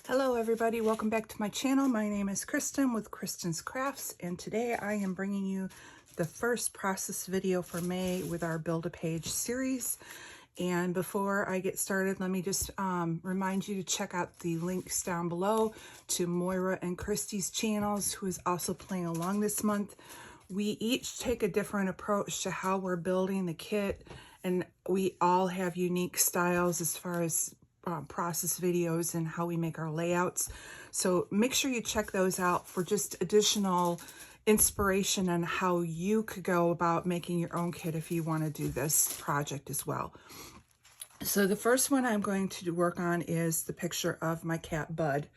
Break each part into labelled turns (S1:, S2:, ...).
S1: Hello everybody, welcome back to my channel. My name is Kristen with Kristen's Crafts, and today I am bringing you the first process video for May with our Build a Page series. And before I get started, let me just remind you to check out the links down below to Moira and Christys channels, who is also playing along this month. We each take a different approach to how we're building the kit, and we all have unique styles as far as process videos and how we make our layouts. So make sure you check those out for just additional inspiration on how you could go about making your own kit if you want to do this project as well. So the first one I'm going to work on is the picture of my cat Bud.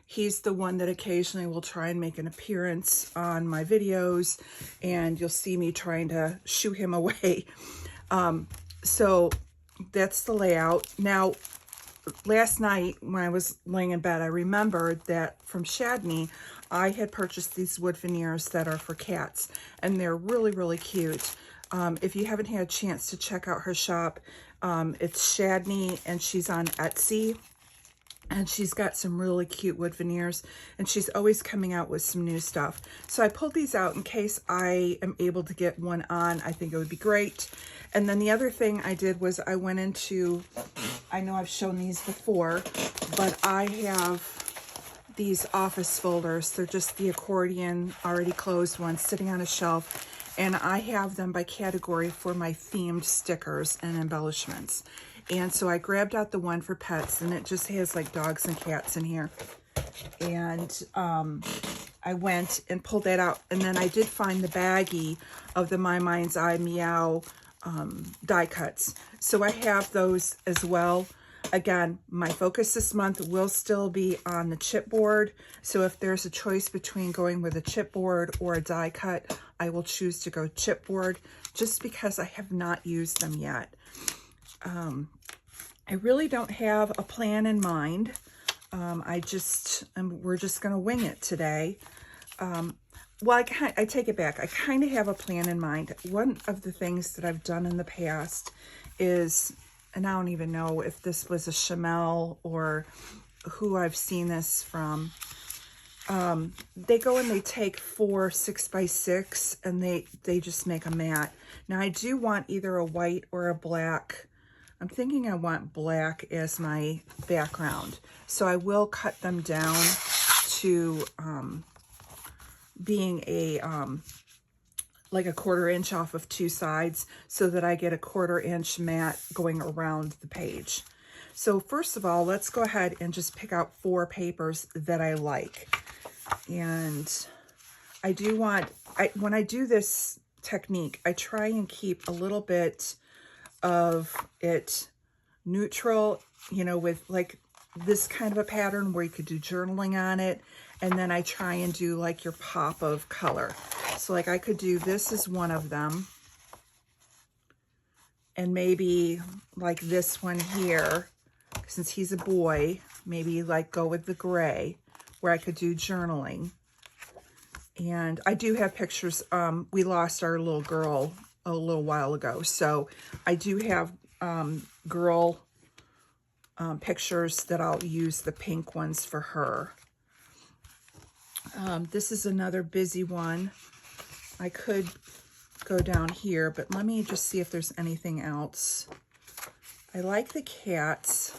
S1: He's the one that occasionally will try and make an appearance on my videos, and you'll see me trying to shoo him away. So that's the layout. Now, last night when I was laying in bed, I remembered that from Shadney, I had purchased these wood veneers that are for cats, and they're really, really cute. If you haven't had a chance to check out her shop, it's Shadney, and she's on Etsy, and she's got some really cute wood veneers, and she's always coming out with some new stuff. So I pulled these out in case I am able to get one on. I think it would be great. And then the other thing I did was I went into, I know I've shown these before, but I have these office folders. They're just the accordion, already closed ones sitting on a shelf. And I have them by category for my themed stickers and embellishments. And so I grabbed out the one for pets, and it just has like dogs and cats in here. And I went and pulled that out. And then I did find the baggie of the My Mind's Eye Meow die cuts. So I have those as well. Again, my focus this month will still be on the chipboard. So if there's a choice between going with a chipboard or a die cut, I will choose to go chipboard just because I have not used them yet. I really don't have a plan in mind. We're just going to wing it today. Well, I take it back. I kind of have a plan in mind. One of the things that I've done in the past is, and I don't even know if this was a Chamel or who I've seen this from. They go and they take 4 6x6 and they just make a mat. Now I do want either a white or a black. I'm thinking I want black as my background. So I will cut them down to being a like a 1/4 inch off of 2 sides so that I get a 1/4 inch mat going around the page. So first of all, let's go ahead and just pick out 4 papers that I like. And I do want, when I do this technique, I try and keep a little bit of it neutral, you know, with like this kind of a pattern where you could do journaling on it. And then I try and do like your pop of color. So like I could do this as one of them. And maybe like this one here, since he's a boy, maybe like go with the gray where I could do journaling. And I do have pictures. We lost our little girl a little while ago. So I do have girl pictures that I'll use the pink ones for her. This is another busy one. I could go down here, but let me just see if there's anything else. I like the cats,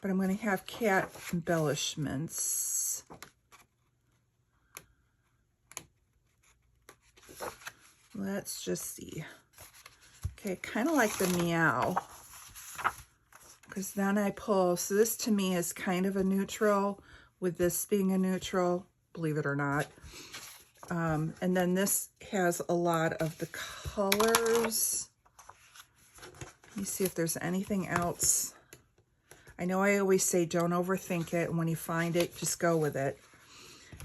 S1: but I'm going to have cat embellishments. Let's just see. Okay, kind of like the meow, because then I pull. So this to me is kind of a neutral, with this being a neutral, believe it or not. And then this has a lot of the colors. Let me see if there's anything else. I know I always say don't overthink it, and when you find it, just go with it.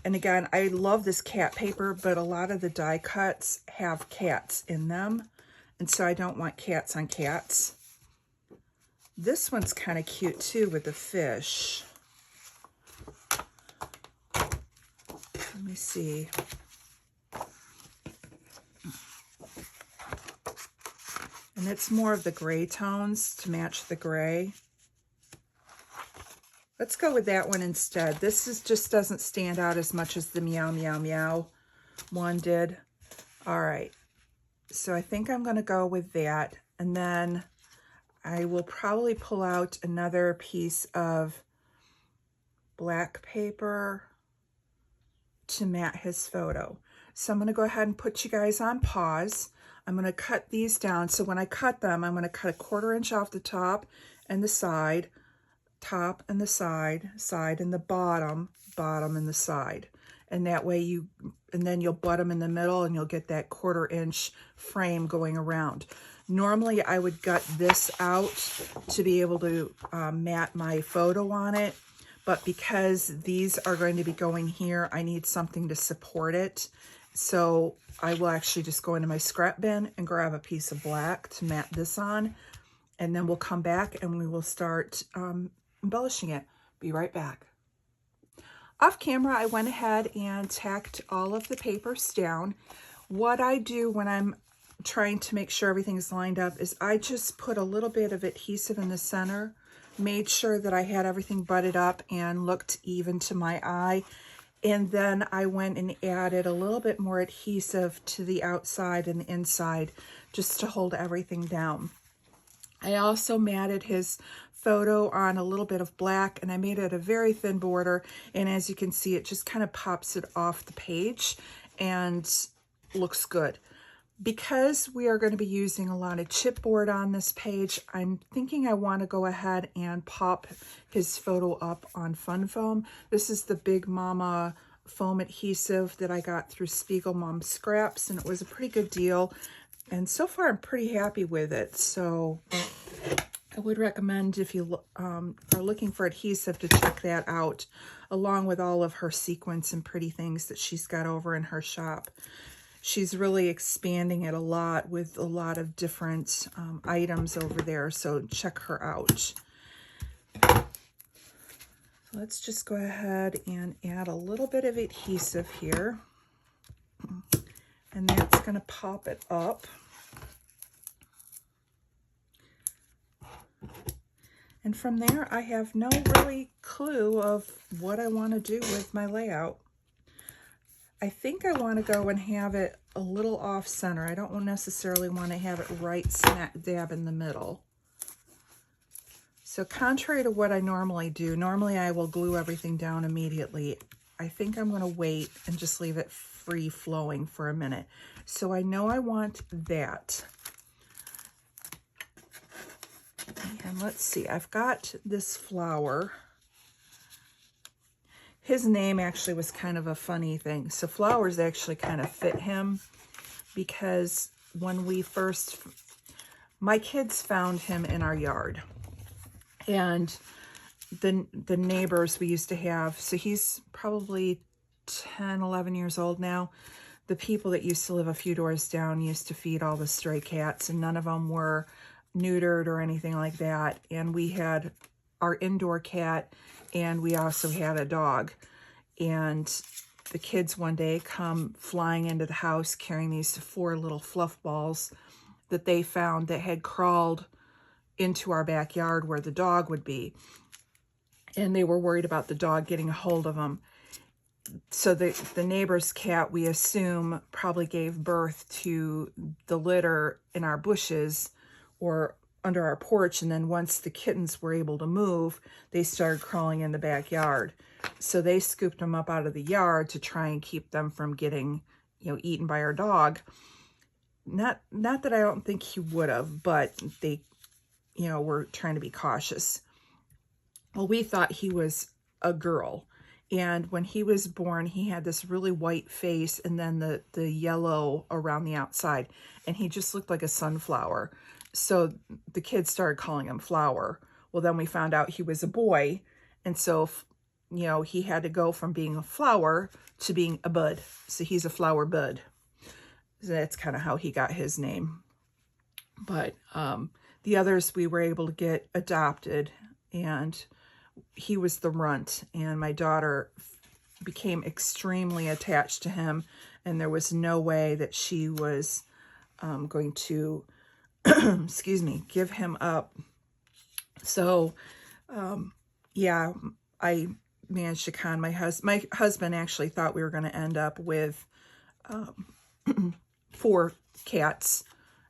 S1: And again, I love this cat paper, but a lot of the die cuts have cats in them, and so I don't want cats on cats. This one's kind of cute too with the fish. Let me see. And it's more of the gray tones to match the gray. Let's go with that one instead. This just doesn't stand out as much as the meow, meow, meow one did. All right. So I think I'm going to go with that. And then I will probably pull out another piece of black paper to mat his photo. So I'm going to go ahead and put you guys on pause. I'm going to cut these down. So when I cut them, I'm going to cut 1/4 inch off the top and the side, top and the side, and the bottom and the side. And that way and then you'll butt them in the middle and you'll get that 1/4 inch frame going around. Normally I would gut this out to be able to mat my photo on it. But because these are going to be going here, I need something to support it. So I will actually just go into my scrap bin and grab a piece of black to mat this on. And then we'll come back and we will start embellishing it. Be right back. Off camera, I went ahead and tacked all of the papers down. What I do when I'm trying to make sure everything's lined up is I just put a little bit of adhesive in the center, made sure that I had everything butted up and looked even to my eye. And then I went and added a little bit more adhesive to the outside and the inside just to hold everything down. I also matted his photo on a little bit of black, and I made it a very thin border. And as you can see, it just kind of pops it off the page and looks good. Because we are going to be using a lot of chipboard on this page, I'm thinking I want to go ahead and pop his photo up on Fun Foam. This is the Big Mama foam adhesive that I got through Spiegel Mom Scraps, and it was a pretty good deal. And so far, I'm pretty happy with it. So I would recommend, if you are looking for adhesive, to check that out, along with all of her sequins and pretty things that she's got over in her shop. She's really expanding it a lot with a lot of different items over there, so check her out. Let's just go ahead and add a little bit of adhesive here, and that's going to pop it up. And from there, I have no really clue of what I want to do with my layout. I think I want to go and have it a little off center. I don't necessarily want to have it right smack dab in the middle. So contrary to what I normally do, normally I will glue everything down immediately. I think I'm going to wait and just leave it free flowing for a minute. So I know I want that. And let's see, I've got this flower. His name actually was kind of a funny thing. So flowers actually kind of fit him, because when we first, my kids found him in our yard. And the neighbors we used to have, so he's probably 10, 11 years old now. The people that used to live a few doors down used to feed all the stray cats, and none of them were neutered or anything like that. And we had our indoor cat, and we also had a dog. And the kids one day come flying into the house carrying these 4 little fluff balls that they found that had crawled into our backyard where the dog would be. And they were worried about the dog getting a hold of them. So the neighbor's cat, we assume, probably gave birth to the litter in our bushes or under our porch. And then once the kittens were able to move, they started crawling in the backyard. So they scooped them up out of the yard to try and keep them from getting, eaten by our dog. Not that I don't think he would have, but they, were trying to be cautious. Well, we thought he was a girl. And when he was born, he had this really white face and then the yellow around the outside. And he just looked like a sunflower. So the kids started calling him Flower. Well, then we found out he was a boy. And so, he had to go from being a flower to being a bud. So he's a flower bud. So that's kind of how he got his name. But the others we were able to get adopted, and he was the runt, and my daughter became extremely attached to him, and there was no way that she was going to, excuse me, give him up. So, yeah, I managed to con my husband actually thought we were going to end up with 4 cats,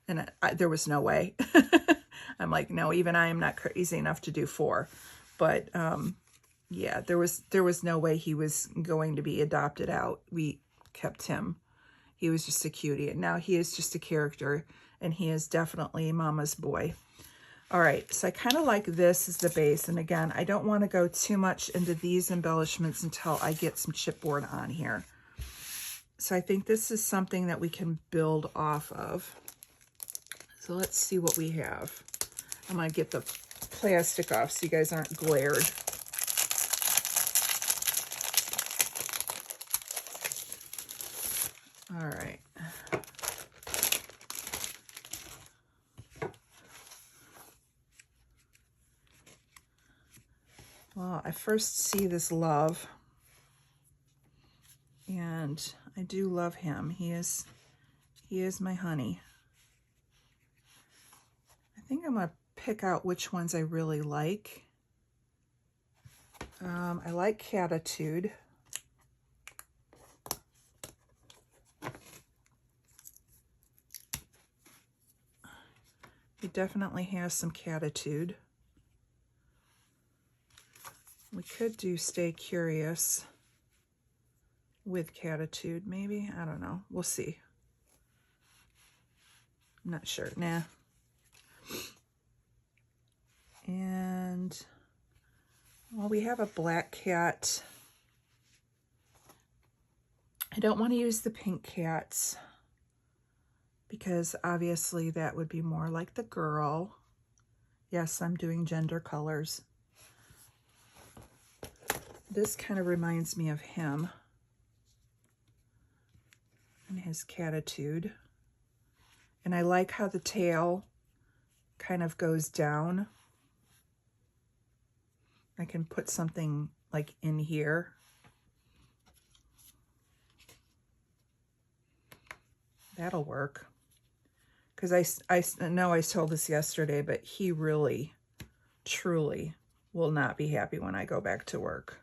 S1: and there was no way. I'm like, no, even I am not crazy enough to do 4. But yeah, there was no way he was going to be adopted out. We kept him. He was just a cutie, and now he is just a character, and he is definitely Mama's boy. All right, so I kind of like this as the base, and again, I don't want to go too much into these embellishments until I get some chipboard on here. So I think this is something that we can build off of. So let's see what we have. I'm going to get the plastic off so you guys aren't glared. All right. Well, I first see this love, and I do love him. He is my honey. I think I'm going to pick out which ones I really like. I like Catitude. He definitely has some Catitude. We could do Stay Curious with Catitude, maybe. I don't know. We'll see. I'm not sure. Nah. And, well, we have a black cat. I don't want to use the pink cats because obviously that would be more like the girl. Yes, I'm doing gender colors. This kind of reminds me of him and his Catitude. And I like how the tail kind of goes down. I can put something like in here. That'll work. Because I know I told this yesterday, but he really, truly will not be happy when I go back to work.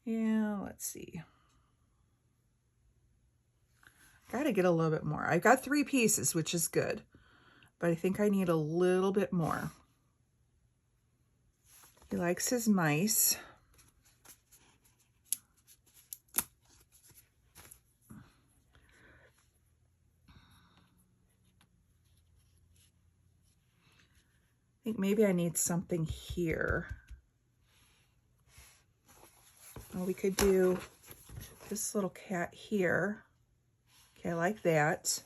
S1: Yeah, let's see. Got to get a little bit more. I've got 3 pieces, which is good, but I think I need a little bit more. He likes his mice. I think maybe I need something here. Well, we could do this little cat here. Okay, I like that.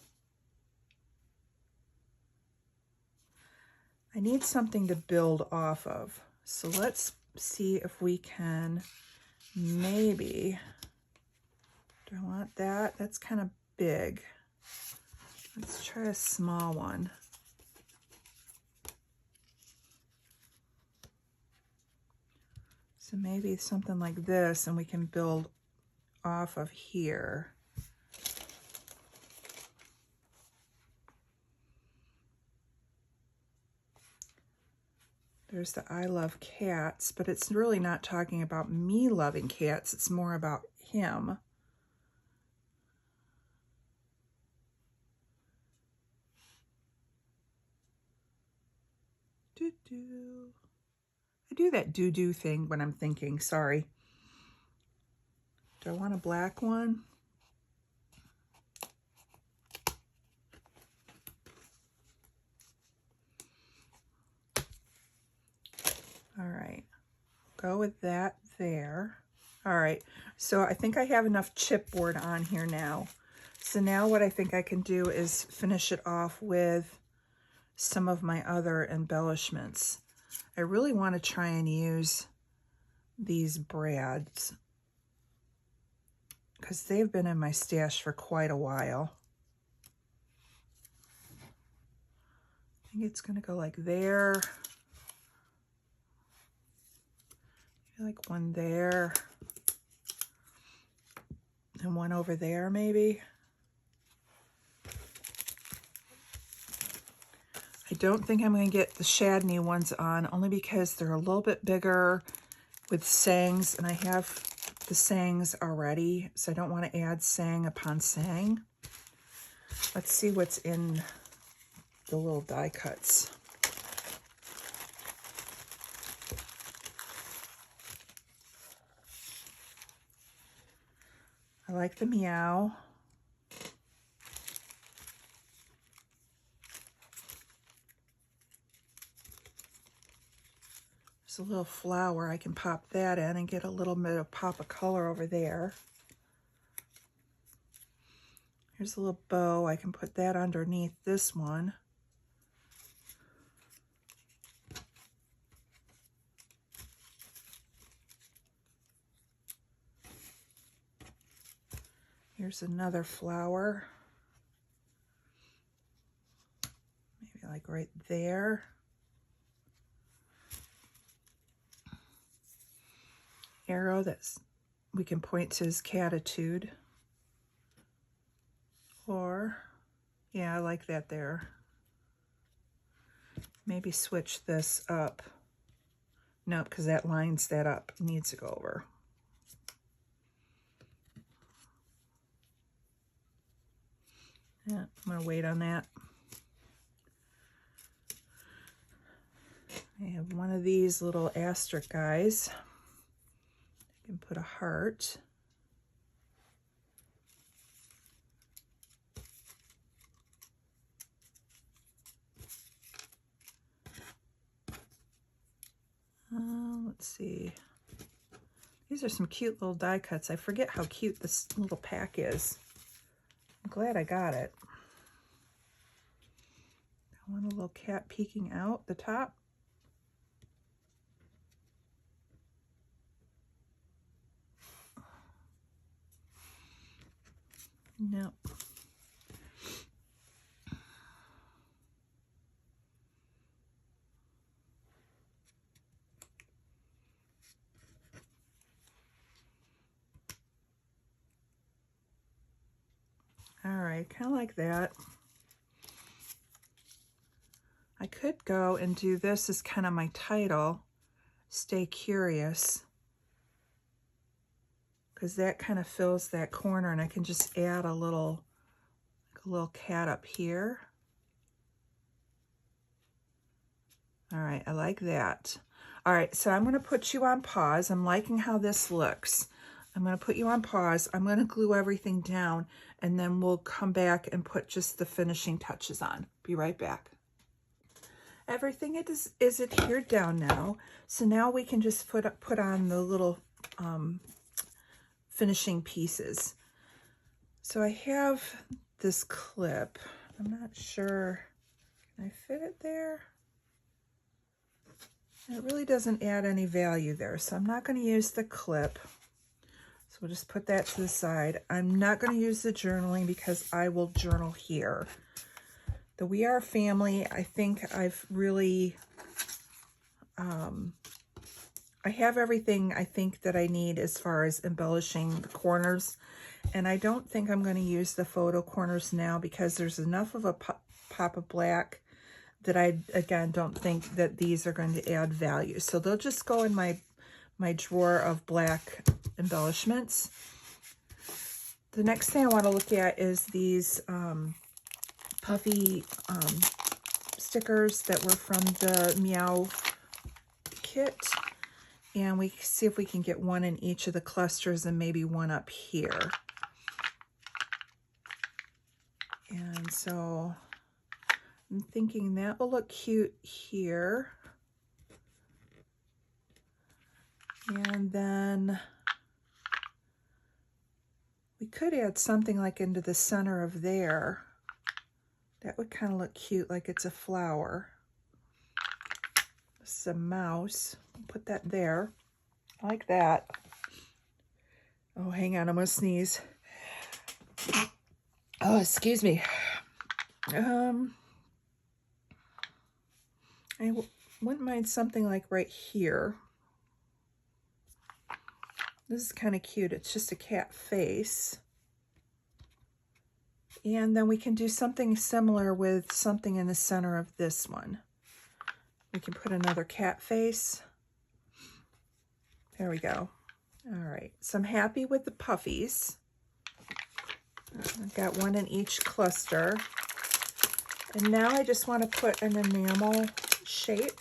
S1: I need something to build off of. So let's see if we can maybe, do I want that? That's kind of big. Let's try a small one. So maybe something like this, and we can build off of here. There's the I love cats, but it's really not talking about me loving cats. It's more about him. Doo-doo. I do that doo-doo thing when I'm thinking, sorry. Do I want a black one? All right, go with that there. All right, so I think I have enough chipboard on here now. So now what I think I can do is finish it off with some of my other embellishments. I really want to try and use these brads because they've been in my stash for quite a while. I think it's going to go like there. Like one there. And one over there, maybe. I don't think I'm going to get the Chardonnay ones on, only because they're a little bit bigger with sayings, and I have the sayings already, so I don't want to add saying upon saying. Let's see what's in the little die cuts. I like the meow. There's a little flower. I can pop that in and get a little bit of pop of color over there. Here's a little bow. I can put that underneath this one. Here's another flower. Maybe like right there. Arrow that's we can point to his catitude. Or, yeah, I like that there. Maybe switch this up. No, because that lines that up. It needs to go over. Yeah, I'm going to wait on that. I have one of these little asterisk guys. I can put a heart. Let's see. These are some cute little die cuts. I forget how cute this little pack is. I'm glad I got it. I want a little cat peeking out the top. No. All right, kind of like that. I could go and do this as kind of my title, Stay Curious, because that kind of fills that corner, and I can just add a little cat up here. All right, I like that. All right, so I'm going to put you on pause. I'm liking how this looks. I'm going to put you on pause. I'm going to glue everything down, and then we'll come back and put just the finishing touches on. Be right back. Everything is adhered down now, so now we can just put on the little finishing pieces. So I have this clip. I'm not sure. Can I fit it there? It really doesn't add any value there, so I'm not going to use the clip. So we'll just put that to the side. I'm not going to use the journaling because I will journal here. The We Are Family, I think I've really, I have everything I think that I need as far as embellishing the corners. And I don't think I'm going to use the photo corners now because there's enough of a pop of black that I, again, don't think that these are going to add value. So they'll just go in my drawer of black embellishments. The next thing I want to look at is these puffy stickers that were from the Meow kit. And we see if we can get one in each of the clusters and maybe one up here. And so I'm thinking that will look cute here. And then we could add something like into the center of there. That would kind of look cute, like it's a flower. This is a mouse. Put that there. I like that. Oh, hang on, I'm gonna sneeze. Oh, excuse me. I wouldn't mind something like right here. This is kind of cute. It's just a cat face. And then we can do something similar with something in the center of this one. We can put another cat face. There we go. All right, so I'm happy with the puffies. I've got one in each cluster. And now I just want to put an enamel shape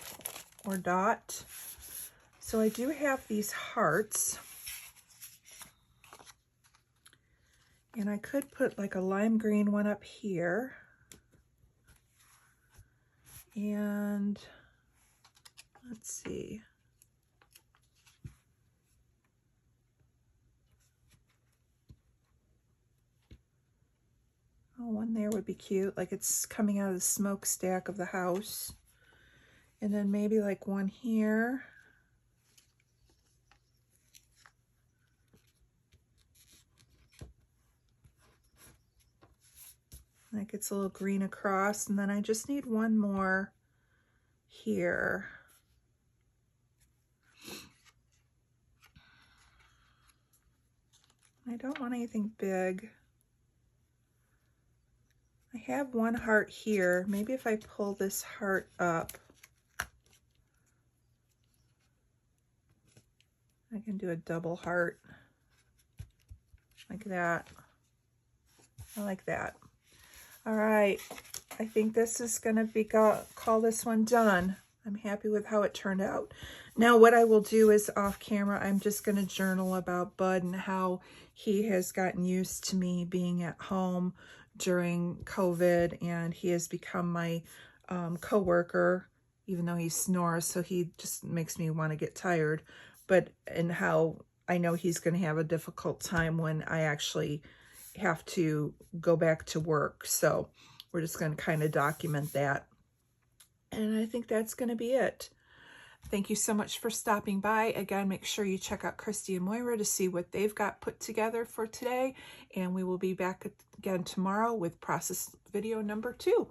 S1: or dot. So I do have these hearts. And I could put like a lime green one up here. And let's see. Oh, one there would be cute, like it's coming out of the smokestack of the house. And then maybe like one here. Like it's a little green across, and then I just need one more here. I don't want anything big. I have one heart here. Maybe if I pull this heart up, I can do a double heart like that. I like that. All right, I think this is gonna be, call this one done. I'm happy with how it turned out. Now what I will do is off camera, I'm just gonna journal about Bud and how he has gotten used to me being at home during COVID, and he has become my co-worker, even though he snores, so he just makes me want to get tired. But, and how I know he's gonna have a difficult time when I actually have to go back to work. So we're just going to kind of document that. And I think that's going to be it. Thank you so much for stopping by. Again, make sure you check out Christy and Moira to see what they've got put together for today. And we will be back again tomorrow with process video number 2.